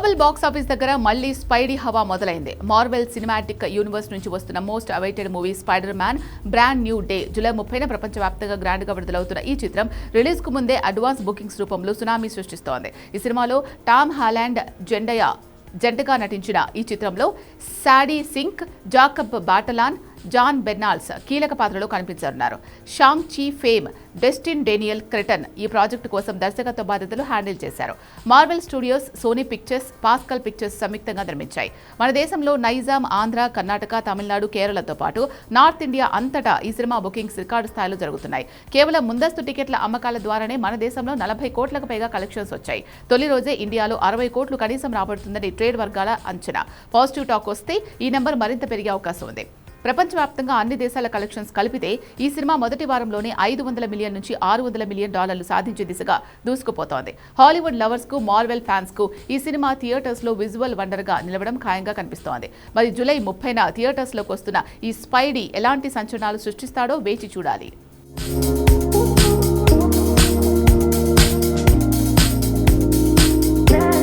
Global box office దగ్గర మళ్లీ Spidey హవా మొదలైంది. మార్వెల్ సినిమాటిక్ యూనివర్స్ నుంచి వస్తున్న most awaited movie Spider Man Brand New Day July 30న ప్రపంచవ్యాప్తంగా గ్రాండ్ గా విడుదలవుతున్న ఈ చిత్రం రిలీజ్ కు ముందే అడ్వాన్స్ బుకింగ్స్ రూపంలో సునామీ సృష్టిస్తోంది. ఈ సినిమాలో టామ్ హాలాండ్ జంటగా నటించిన ఈ చిత్రంలో Sadie Sink, Jacob Batalon, Jon Bernthal కీలక పాత్రలో కనిపించనున్నారు. Shang Chi fame Destin Daniel Cretton ఈ ప్రాజెక్టు కోసం దర్శకత్వ బాధ్యతలు హ్యాండిల్ చేశారు. Marvel Studios, Sony Pictures, Pascal Pictures సంయుక్తంగా నిర్మించాయి. మన దేశంలో నైజాం, ఆంధ్ర, కర్ణాటక, తమిళనాడు, కేరళతో పాటు నార్త్ ఇండియా అంతటా ఈ సినిమా బుకింగ్స్ రికార్డు స్థాయిలో జరుగుతున్నాయి. కేవలం ముందస్తు టికెట్ల అమ్మకాల ద్వారానే మన దేశంలో 40 కోట్లకు పైగా కలెక్షన్స్ వచ్చాయి. తొలి రోజే ఇండియాలో 60 కోట్లు కనీసం రాబడుతుందని ట్రేడ్ వర్గాల అంచనా. పాజిటివ్ టాక్ వస్తే ఈ నెంబర్ మరింత పెరిగే అవకాశం ఉంది. ప్రపంచవ్యాప్తంగా అన్ని దేశాల కలెక్షన్స్ కలిపితే ఈ సినిమా మొదటి వారంలోనే $500 మిలియన్ నుంచి $600 మిలియన్ సాధించే దిశగా దూసుకుపోతోంది. హాలీవుడ్ లవర్స్ కు, మార్వెల్ ఫ్యాన్స్ కు ఈ సినిమా థియేటర్స్ లో విజువల్ వండర్ గా నిలవడం ఖాయంగా కనిపిస్తోంది. మరి జూలై 30న థియేటర్స్ లోకి వస్తున్న ఈ స్పైడీ ఎలాంటి సంచలనాలు సృష్టిస్తాడో వేచి చూడాలి.